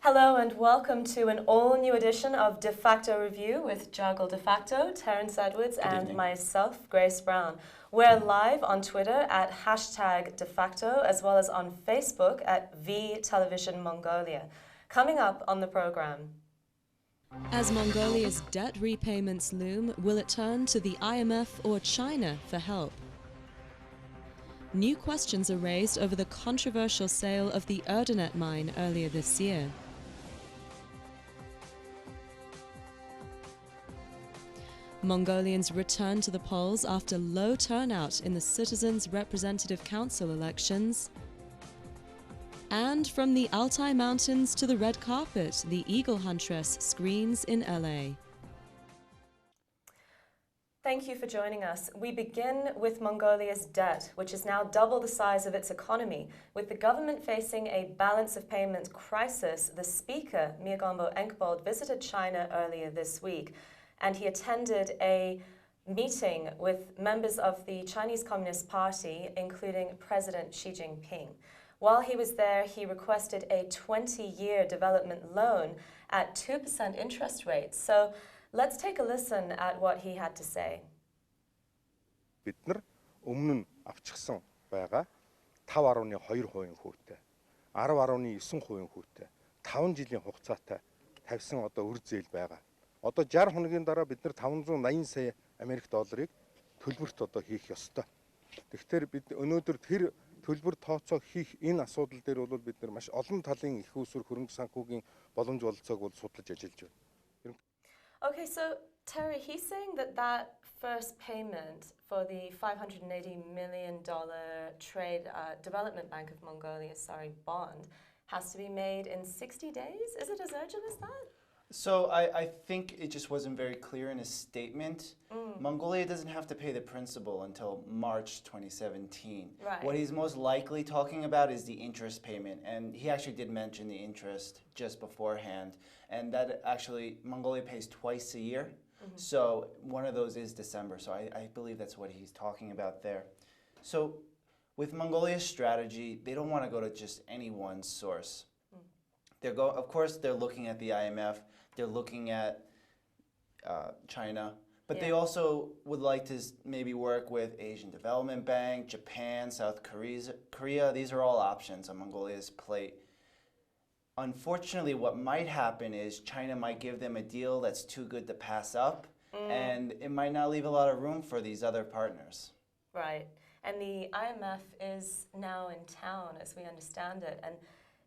Hello and welcome to an all-new edition of Defacto Review with Jargle Defacto, Terence Edwards, and myself, Grace Brown. We're live on Twitter at #Defacto, as well as on Facebook at VTelevision Mongolia. Coming up on the program. As Mongolia's debt repayments loom, will it turn to the IMF or China for help? New questions are raised over the controversial sale of the Erdenet mine earlier this year. Mongolians return to the polls after low turnout in the Citizens' Representative Council elections. And from the Altai Mountains to the red carpet, the Eagle Huntress screens in LA. Thank you for joining us. We begin with Mongolia's debt, which is now double the size of its economy. With the government facing a balance of payment crisis, the speaker, Myagombo Enkbold, visited China earlier this week, and he attended a meeting with members of the Chinese Communist Party, including President Xi Jinping. While he was there, he requested a 20-year development loan at 2% interest rate. So let's take a listen at what he had to say. Бид нар өмнө нь авчихсан байгаа 5.2% хүүтэй 10.9% хүүтэй 5 жилийн хугацаатай тавьсан одоо үр зээл байгаа. Одоо 60 хоногийн дараа бид нар 580 сая Америк долларыг төлбөрт одоо хийх ёстой. Тэгэхээр бид өнөөдөр тэр төлбөр тооцоо хийх энэ асуудал дээр бол бид нар маш олон талын их усүр хөрөнгө санхүүгийн боломж бололцоог бол судлаж ажиллаж байна. Okay, so Terry, he's saying that first payment for the $580 million Trade Development Bank of Mongolia, bond, has to be made in 60 days. Is it as urgent as that? So I think it just wasn't very clear in his statement. Mongolia doesn't have to pay the principal until March 2017. Right. What he's most likely talking about is the interest payment, and he actually did mention the interest just beforehand, and that actually Mongolia pays twice a year, so one of those is December, so I believe that's what he's talking about there. So with Mongolia's strategy, they don't want to go to just any one source. Of course, they're looking at the IMF, they're looking at China, but they also would like to maybe work with Asian Development Bank, Japan, South Korea. These are all options on Mongolia's plate. Unfortunately, what might happen is China might give them a deal that's too good to pass up, and it might not leave a lot of room for these other partners. Right. And the IMF is now in town, as we understand it. And,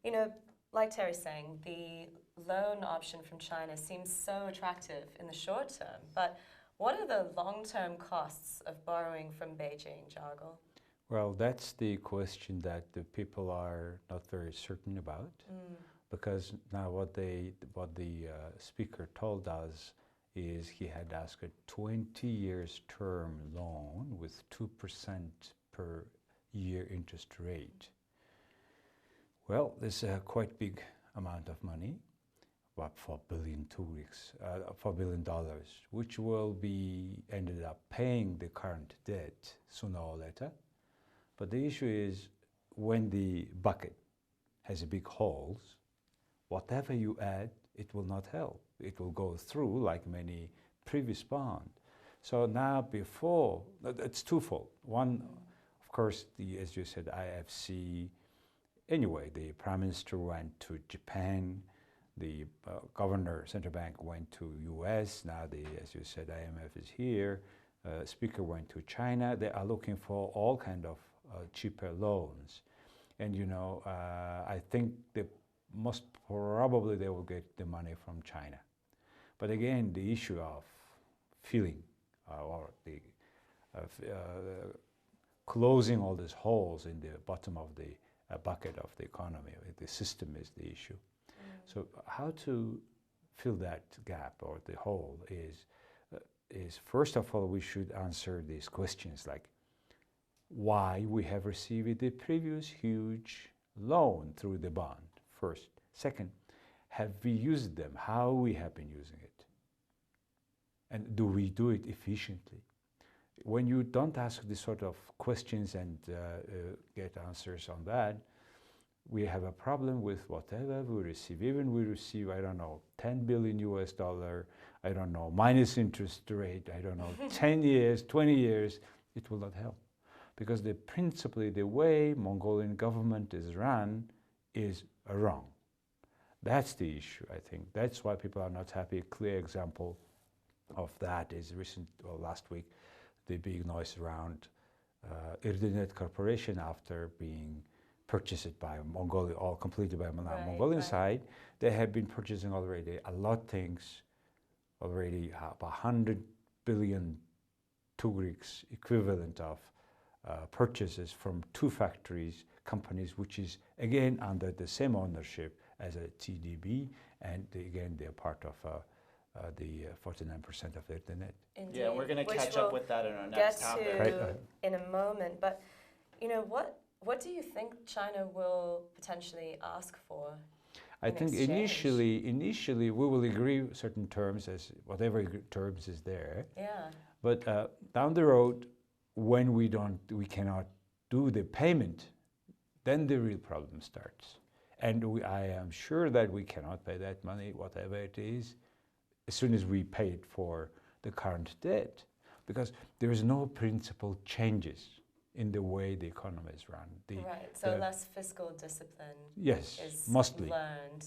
you know, like Terry's saying, the loan option from China seems so attractive in the short term, but what are the long-term costs of borrowing from Beijing, Jargle? Well, that's the question that the people are not very certain about, because now what the speaker told us is he had asked a 20 years term loan with 2% per year interest rate. Well, this is a quite big amount of money, about $4 billion, which will be ended up paying the current debt sooner or later. But the issue is when the bucket has big holes, whatever you add, it will not help. It will go through like many previous bonds. So now it's twofold. One, of course, as you said, IFC. Anyway, the Prime Minister went to Japan, the Governor, Central Bank went to US, now as you said, IMF is here, Speaker went to China. They are looking for all kind of cheaper loans. And you know, I think most probably they will get the money from China. But again, the issue of filling or the closing all these holes in the bottom of the bucket of the economy, the system is the issue. So how to fill that gap or the hole is first of all we should answer these questions like why we have received the previous huge loan through the bond first. Second, have we used them? How we have been using it? And do we do it efficiently? When you don't ask this sort of questions and get answers on that, we have a problem with whatever we receive. Even we receive, I don't know, 10 billion US dollar, I don't know, minus interest rate, I don't know, 10 years, 20 years, it will not help. Because principally the way Mongolian government is run is wrong. That's the issue, I think. That's why people are not happy. A clear example of that is last week, the big noise around Erdenet Corporation after being purchased by Mongolia, all completely by Mongolian side. They have been purchasing already a lot of things, already about 100 billion tugriks equivalent of purchases from 2 factories, companies, which is again under the same ownership as a TDB, and again they're part of the 49% of Erdenet. Indeed. Yeah, we're going to catch up with that in our next topic. Get to in a moment, but you know what do you think China will potentially ask for? I think initially we will agree certain terms as whatever terms is there. Yeah. But down the road, when we cannot do the payment, then the real problem starts. And I am sure that we cannot pay that money, whatever it is, as soon as we pay it for the current debt, because there is no principal changes in the way the economy is run. So less fiscal discipline is mostly learned.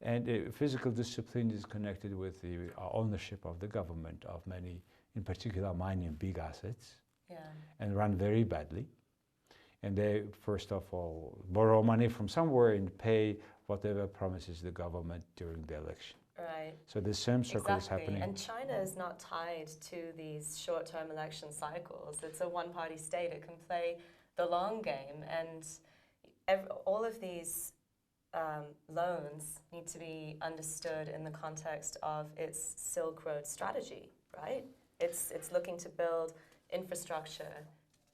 And physical discipline is connected with the ownership of the government of many, in particular mining big assets, and run very badly. And they, first of all, borrow money from somewhere and pay whatever promises the government during the election. Right. So the same circle is happening. And China is not tied to these short-term election cycles. It's a one-party state. It can play the long game. And all of these loans need to be understood in the context of its Silk Road strategy, right? It's looking to build infrastructure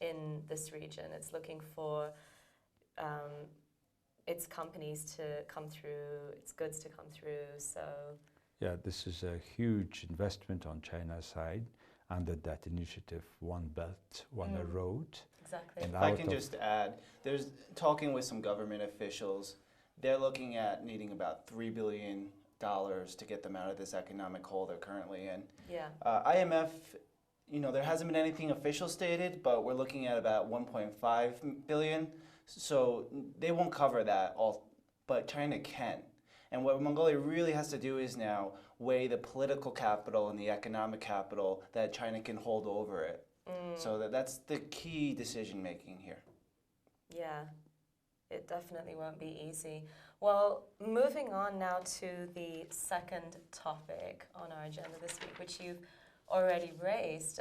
in this region. It's looking for its companies to come through, its goods to come through. So yeah, this is a huge investment on China's side under that initiative, One Belt, One Road. Exactly. And if I can just add, there's talking with some government officials, they're looking at needing about $3 billion to get them out of this economic hole they're currently in. Yeah. IMF, you know, there hasn't been anything official stated, but we're looking at about 1.5 billion. So they won't cover that all, but China can. And what Mongolia really has to do is now weigh the political capital and the economic capital that China can hold over it. So that's the key decision making here. Yeah, it definitely won't be easy. Well, moving on now to the second topic on our agenda this week, which you've already raised.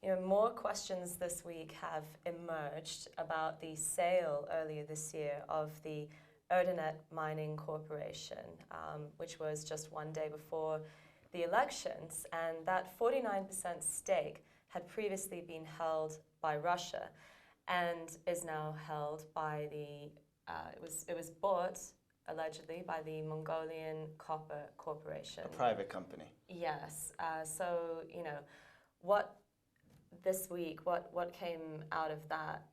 You know, more questions this week have emerged about the sale earlier this year of the Erdenet Mining Corporation, which was just one day before the elections, and that 49% stake had previously been held by Russia and is now held by the, it was bought allegedly by the Mongolian Copper Corporation. A private company. Yes. So, you know, this week, what came out of that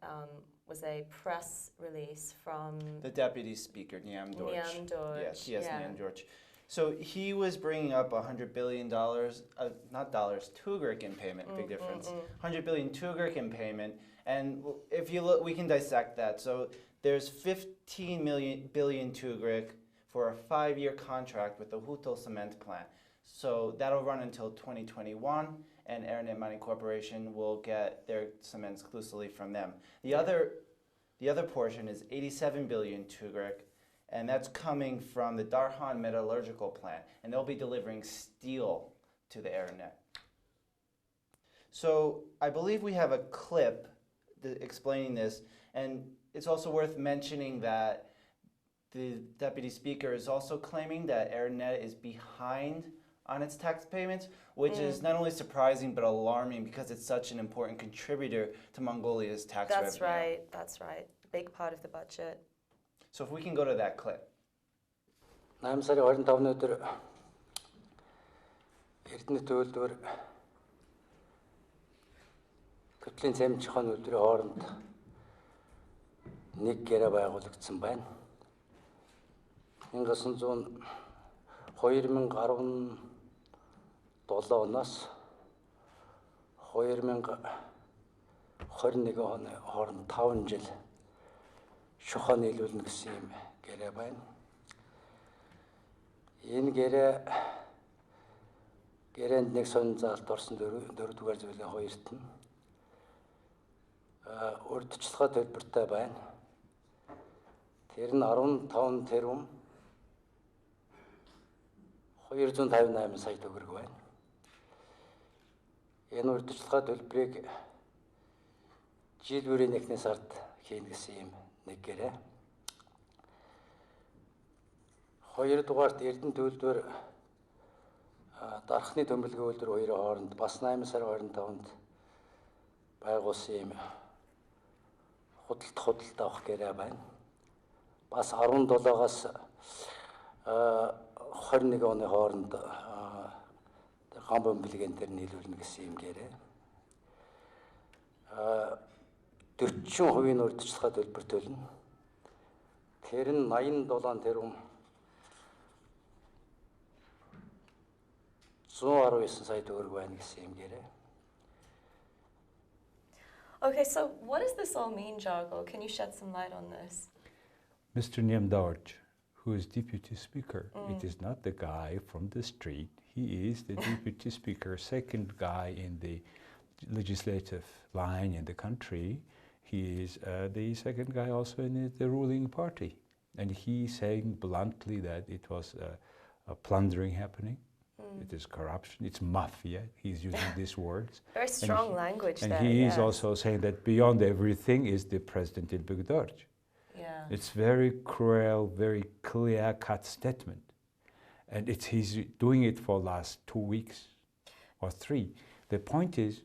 was a press release from the deputy speaker, Niam Dorch. Niam Dorch. Yes, Niam Dorch. So he was bringing up $100 billion, not dollars, tugrik in payment, big difference. 100 billion tugrik in payment. And if you look, we can dissect that. So there's 15 billion tugrik for a 5-year contract with the Hutol cement plant. So that'll run until 2021, and Erdenet Mining Corporation will get their cement exclusively from them. The other portion is 87 billion tugrik, and that's coming from the Darhan metallurgical plant, and they'll be delivering steel to the Erdenet. So I believe we have a clip explaining this, and it's also worth mentioning that the deputy speaker is also claiming that Erdenet is behind on its tax payments, which is not only surprising but alarming because it's such an important contributor to Mongolia's tax revenue. That's right. Big part of the budget. So if we can go to that clip. 8 сарын 25-ны өдөр Эрдэнэт төлөвлөр Көтлийн цамжихын өдрийн хооронд нэг гэрээ байгуулагдсан байна. 2017 оноос 2021 оны хооронд 5 жил шухаа нийлүүлнэ гэсэн юм гэрээ байна. Энэ гэрээнд нэг сонин заалт орсон 4-р зүйлийн 2-т нь урьдчилгаа төлбөртэй байна. Тэр нь 15 тэрбум 258 сая төгрөг байна. Энэ урьдчилгаа төлбөрийг жил бүрийн 1-ний сард хийнэ гэсэн юм нэг гэрээ. 2-дугаарт Эрдэнэ төлбөр дархны төмөлгөө үйлдвэр хоёрын хооронд бас 8 сарын 25-нд байгуулсан юм худалд авах гэрээ байна. Бас 17-аас 21 оны хооронд ган бомблигийн дээр нийлүүлнэ гэсэн юм гэрээ. 40% нь урьдчилгаа төлбөр төлнө. Тэр нь 87 тэрбум 119 сая төгрөг байна гэсэн юм гэрээ. Okay, so what does this all mean, Jargo? Can you shed some light on this? Mr. Nyamdorj, who is Deputy Speaker, it is not the guy from the street. He is the Deputy Speaker, second guy in the legislative line in the country. He is the second guy also in the ruling party. And he's saying bluntly that it was a plundering happening. It is corruption, it's mafia. He's using these words. Very strong language there. And he is also saying that beyond everything is the President Ilbegdorj. Yeah. It's very cruel, very clear-cut statement. And he's doing it for the last 2 weeks or 3. The point is,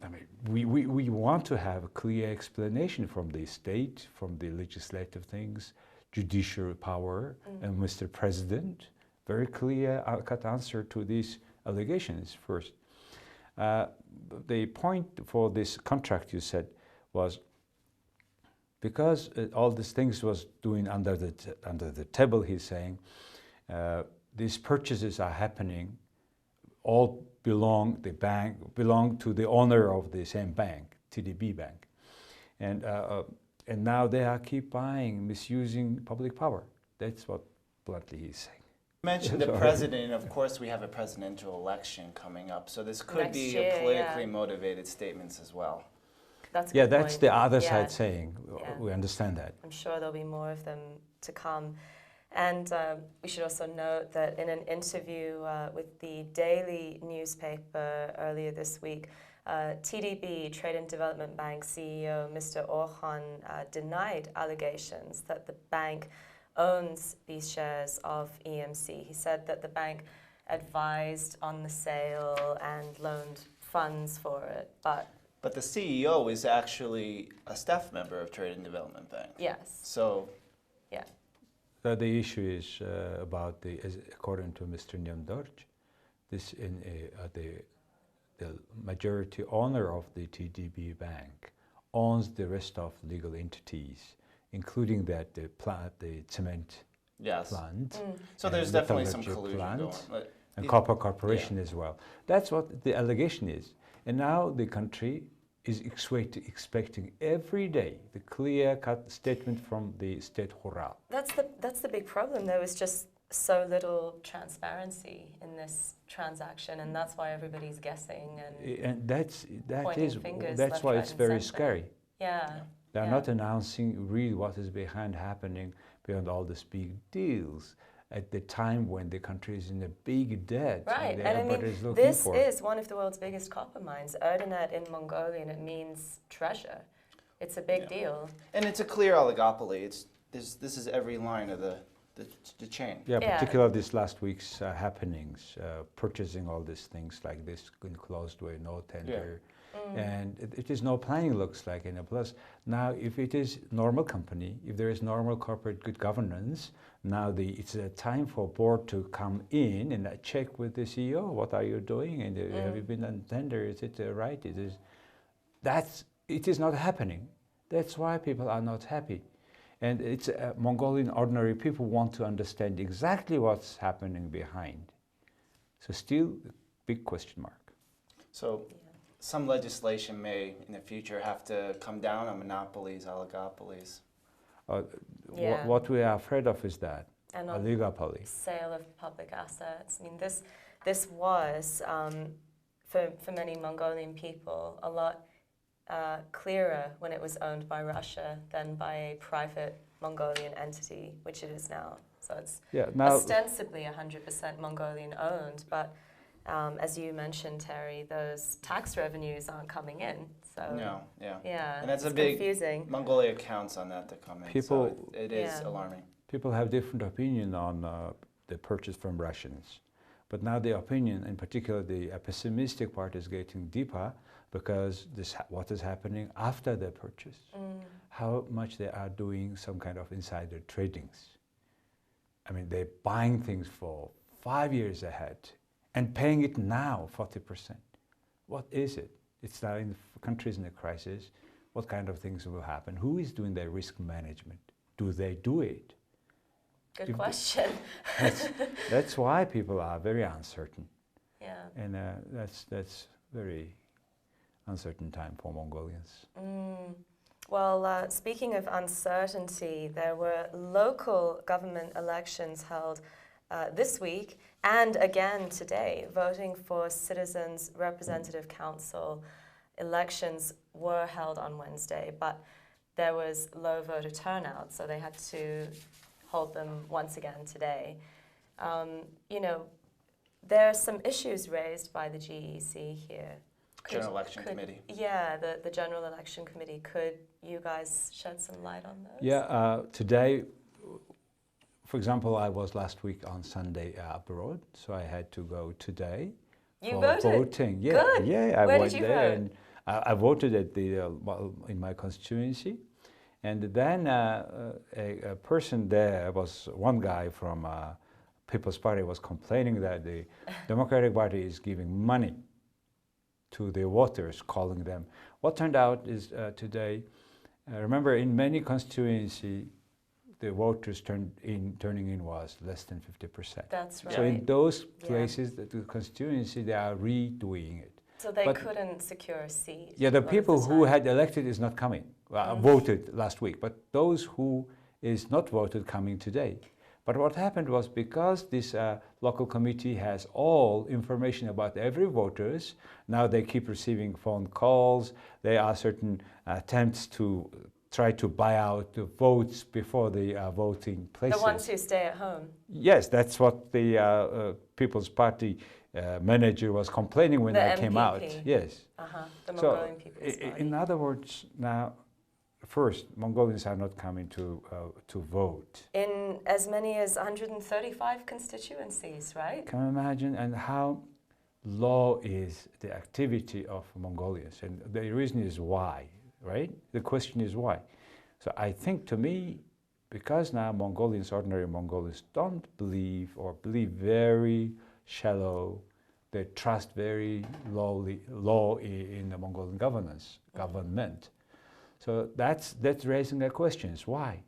I mean, we want to have a clear explanation from the state, from the legislative things, judiciary power, and Mr. President. Very clear cut answer to these allegations first. The point for this contract, you said, was because all these things was doing under the table, he's saying, these purchases are happening, all belong to the owner of the same bank, TDB Bank. And now they keep buying, misusing public power. That's what bluntly he's saying. You mentioned the president, and of course we have a presidential election coming up, so this could Next be year, a politically motivated statements as well. That's a Yeah, good that's point. the other Yeah. side saying. Yeah. We understand that. I'm sure there'll be more of them to come. And we should also note that in an interview with the Daily newspaper earlier this week, TDB, Trade and Development Bank CEO Mr. Orhan denied allegations that the bank owns these shares of EMC. He said that the bank advised on the sale and loaned funds for it, but the CEO is actually a staff member of Trade and Development Bank. yes, So yeah. The issue is about according to Mr. Nyamdorj, the majority owner of the TDB Bank owns the rest of legal entities, including the cement yes. plant, So there's and definitely some metallurgy collusion going plant, on. and copper corporation as well. That's what the allegation is. And now the country is expecting every day the clear-cut statement from the state Hural. That's the big problem. There was just so little transparency in this transaction, and that's why everybody's guessing and Pointing fingers that's left, why right, it's and very centre. scary. yeah. They're yeah. not announcing really what is behind happening beyond all these big deals at the time when the country is in a big debt. Right, And and I everybody mean, is looking this for it. is one of the world's biggest copper mines, Erdenet in Mongolia, and it means treasure. It's a big deal. And it's a clear oligopoly. This is every line of the chain. Yeah, Yeah. particularly this last week's happenings, purchasing all these things like this in closed way, no tender. And it is no planning, looks like. And plus, now if it is normal company, if there is normal corporate good governance, now it's a time for board to come in and check with the CEO, what are you doing? And have you been on tender? Is it right? It is not happening. That's why people are not happy. And it's Mongolian ordinary people want to understand exactly what's happening behind. So still a big question mark. So some legislation may in the future have to come down on monopolies, oligopolies. What we are afraid of is that And oligopoly. Sale of public assets. I mean, this was, for many Mongolian people, a lot clearer when it was owned by Russia than by a private Mongolian entity, which it is now. So it's ostensibly 100% Mongolian owned, but as you mentioned, Terry, those tax revenues aren't coming in. So yeah, and that's it's a big confusing. Mongolia counts on that to come in. People, so it is alarming. People have different opinion on the purchase from Russians, but now the opinion, in particular the pessimistic part, is getting deeper because what is happening after the purchase, how much they are doing some kind of insider tradings. I mean, they're buying things for 5 years ahead and paying it now 40%. What is it? It's now in countries in a crisis. What kind of things will happen? Who is doing their risk management? Do they do it? Good question. That's why people are very uncertain. Yeah. And that's very uncertain time for Mongolians. Well, speaking of uncertainty, there were local government elections held this week and again today. Voting for Citizens Representative Council elections were held on Wednesday, but there was low voter turnout, so they had to hold them once again today. You know, there are some issues raised by the GEC here. General Election Committee. Yeah, the General Election Committee. Could you guys shed some light on those? Yeah, today, for example, I was last week on Sunday abroad, so I had to go today You for voted? voting. Yeah, Good. yeah, I Where went did you there vote? and I voted at the in my constituency, and then a person there was one guy from People's Party was complaining that the Democratic Party is giving money to the voters, calling them. What turned out is today, remember in many constituencies, the voters turning in was less than 50%. That's right. So in those places, the constituency, they are redoing it. So they couldn't secure a seat. Yeah, the a lot of people the who time. had elected is not coming, voted last week, but those who is not voted coming today. But what happened was because this local committee has all information about every voters, now they keep receiving phone calls, there are certain attempts to try to buy out the votes before the voting places. The ones who stay at home. Yes, that's what the People's Party manager was complaining when I came out. Yes. The Mongolian People's Party. In other words, now, first, Mongolians are not coming to vote. In as many as 135 constituencies, right? Can you imagine? And how low is the activity of Mongolians? And the reason is why, right? The question is why. So I think, to me, because now Mongolians, ordinary Mongolians, don't believe or believe very shallow, they trust very low in the Mongolian government. So that's raising the questions. Why?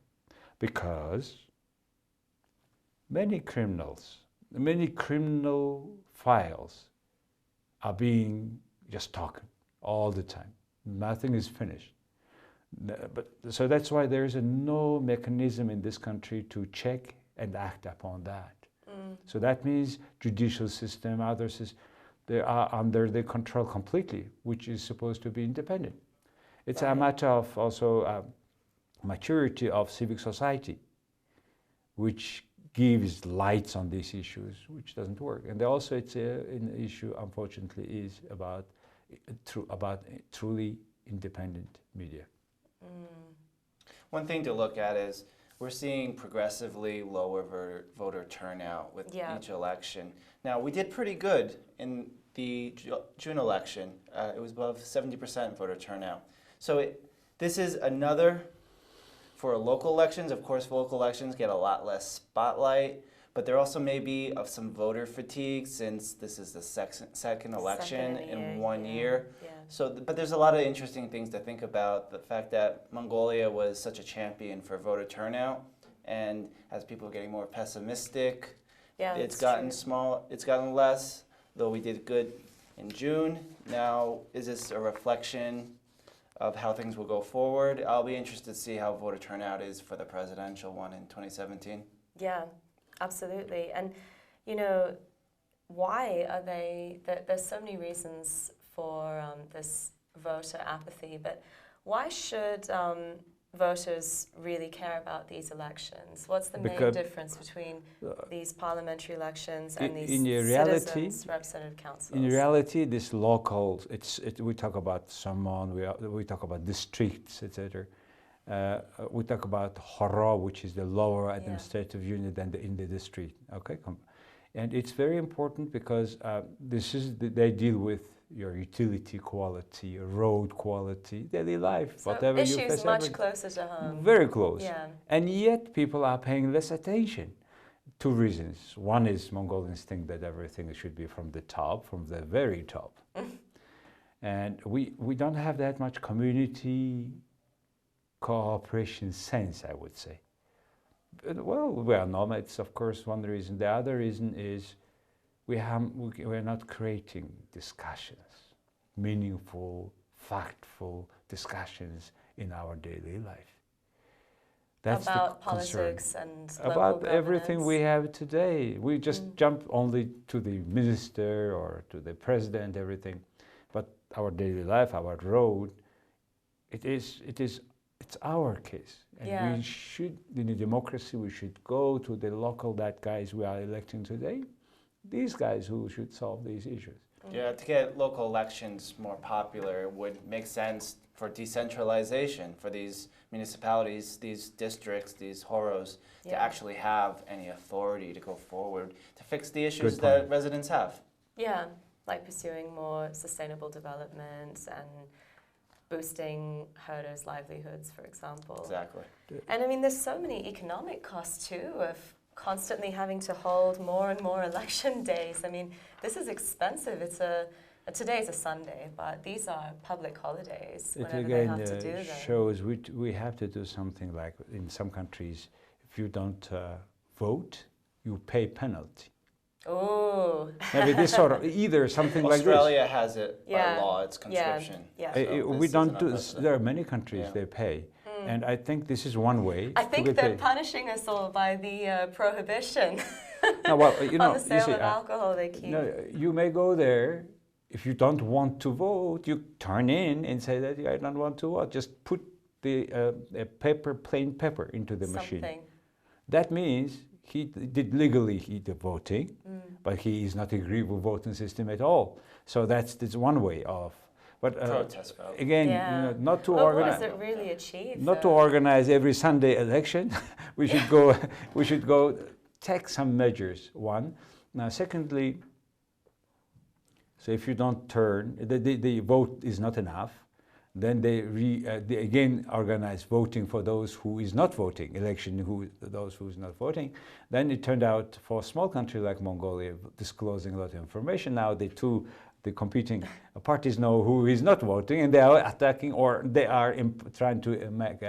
Because many criminal files are being just talking all the time. Nothing is finished. So that's why there is no mechanism in this country to check and act upon that. So that means judicial system, other systems, they are under the control completely, which is supposed to be independent. It's a matter of also maturity of civic society, which gives lights on these issues, which doesn't work. And also it's an issue, unfortunately, is about truly independent media. One thing to look at is we're seeing progressively lower voter turnout with each election. Now, we did pretty good in the June election. It was above 70% voter turnout. So this is another, for local elections, of course local elections get a lot less spotlight, but there also may be of some voter fatigue since this is the second election in one year. Yeah. So, but there's a lot of interesting things to think about. The fact that Mongolia was such a champion for voter turnout, and as people are getting more pessimistic, it's gotten small. It's gotten less. Though we did good in June. Now, is this a reflection of how things will go forward? I'll be interested to see how voter turnout is for the presidential one in 2017. Yeah, absolutely. And, you know, why are they, there's so many reasons for this voter apathy, but why should voters really care about these elections? What's the main difference between these parliamentary elections and these citizens' representative councils? In reality, this local, we talk about someone, we talk about districts, etc. We talk about Horo, which is the lower administrative unit in the district. Okay, and it's very important because they deal with your utility quality, your road quality, daily life, so whatever you face. Issues much closer to home. Very close. Yeah. And yet people are paying less attention. Two reasons. One is Mongolians think that everything should be from the top, from the very top. And we don't have that much community cooperation sense, I would say. Well, we are nomads, of course, one reason. The other reason is we're not creating discussions, meaningful, factful discussions in our daily life. That's about the concern. Politics and local about governance. everything we have today. We just jump only to the minister or to the president, everything. But our daily life, our road, it's our case. And we should, in a democracy, we should go to the local, that guys we are electing today, these guys who should solve these issues. Yeah, to get local elections more popular would make sense for decentralization, for these municipalities, these districts, these horos, to actually have any authority to go forward to fix the issues that residents have. Yeah, like pursuing more sustainable development and boosting herders' livelihoods, for example. Exactly. And I mean, there's so many economic costs too of constantly having to hold more and more election days. I mean, this is expensive. Today's a Sunday, but these are public holidays whenever they have to do them. It shows we have to do something like in some countries, if you don't vote, you pay penalty. Oh. Maybe this sort of, either something like this. Australia has it by law, it's conscription. Yeah. So we don't do this. There are many countries they pay. And I think this is one way. I think they're punishing us all by the prohibition no, well, you know, on the sale of alcohol they keep. You may go there. If you don't want to vote, you turn in and say that I don't want to vote. Just put the plain paper into the machine. That means he did legally the voting, but he is not agree with voting system at all. So that's one way of. But protest vote. Again, not to organize. What does it really achieve? Not to organize every Sunday election. we should go. We should go take some measures. One. Now, secondly. So if you don't turn, the vote is not enough. Then they again organize voting for those who is not voting, those who is not voting. Then it turned out for a small country like Mongolia, disclosing a lot of information. Now the competing parties know who is not voting, and they are attacking, or they are trying to make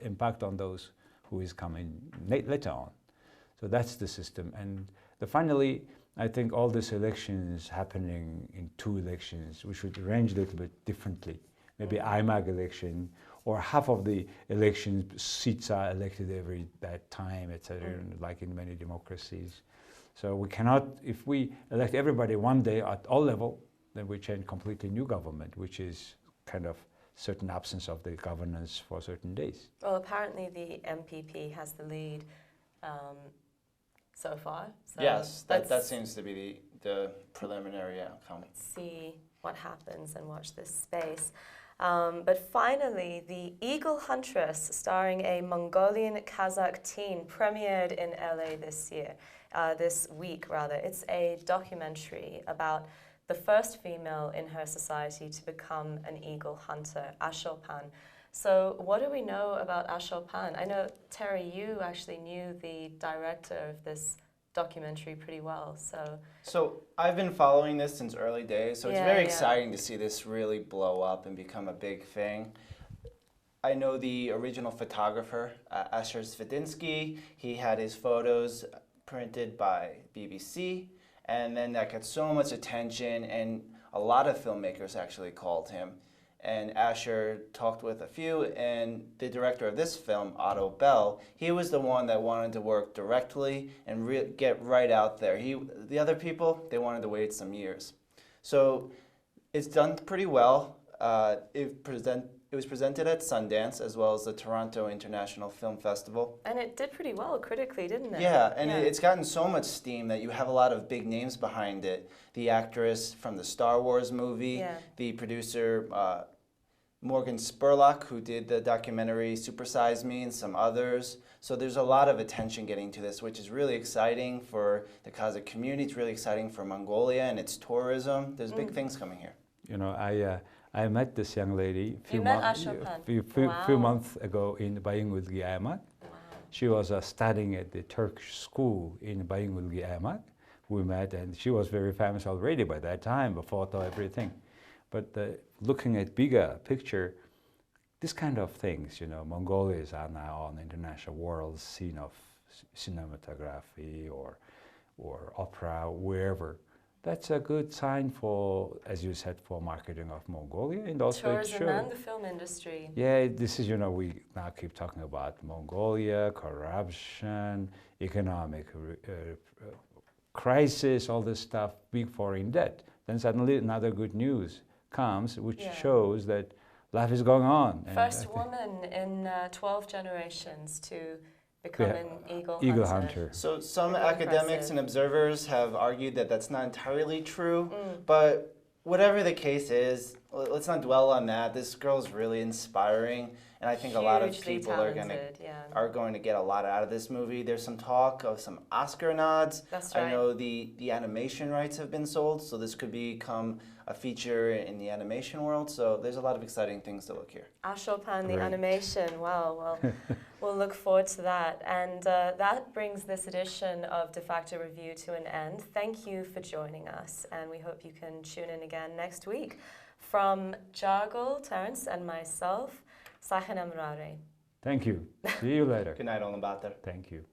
impact on those who is coming later on. So that's the system. And finally, I think all these elections happening in 2 elections, we should arrange a little bit differently. Maybe IMAG election, or half of the election seats are elected every that time, etc., like in many democracies. So we cannot, if we elect everybody one day at all level, then we change completely new government, which is kind of certain absence of the governance for certain days. Well, apparently the MPP has the lead so far. So yes, that seems to be the preliminary outcome. Let's see what happens and watch this space. But finally, The Eagle Huntress, starring a Mongolian Kazakh teen, premiered in LA this week. It's a documentary about the first female in her society to become an eagle hunter, Ashurpan. So what do we know about Ashopan? I know, Terry, you actually knew the director of this documentary pretty well, so... So I've been following this since early days, so it's Yeah, very yeah. exciting to see this really blow up and become a big thing. I know the original photographer, Asher Svedinsky. He had his photos printed by BBC, and then that got so much attention, and a lot of filmmakers actually called him. And Asher talked with a few, and the director of this film, Otto Bell, he was the one that wanted to work directly and get right out there. The other people, they wanted to wait some years. So it's done pretty well. It was presented at Sundance as well as the Toronto International Film Festival. And it did pretty well critically, didn't it? Yeah, and it's gotten so much steam that you have a lot of big names behind it. The actress from the Star Wars movie, the producer Morgan Spurlock, who did the documentary Super Size Me, and some others. So there's a lot of attention getting to this, which is really exciting for the Kazakh community. It's really exciting for Mongolia and its tourism. There's big things coming here. You know, I met this young lady few months ago in Bayingulgi Amak. She was studying at the Turkish school in Bayingulgi Amak. We met, and she was very famous already by that time, the photo, everything. But looking at bigger picture, this kind of things, you know, Mongolia is now on the international world scene of cinematography or opera, wherever. That's a good sign for, as you said, for marketing of Mongolia, and also tourism and the film industry. Yeah, this is, you know, we now keep talking about Mongolia, corruption, economic crisis, all this stuff, big foreign debt. Then suddenly another good news comes, which shows that life is going on. First woman in 12 generations to become an eagle hunter. So some academics and observers have argued that that's not entirely true, but whatever the case is, let's not dwell on that. This girl's really inspiring, and I think a lot of people are going to get a lot out of this movie. There's some talk of some Oscar nods. That's right. I know the animation rights have been sold, so this could become a feature in the animation world. So there's a lot of exciting things to look here. Ashopan, the animation. Wow, well, we'll look forward to that. And that brings this edition of Defacto Review to an end. Thank you for joining us, and we hope you can tune in again next week. From Jargal, Terence, and myself, Sahin Amrare. Thank you. See you later. Good night, Olabatar. Thank you.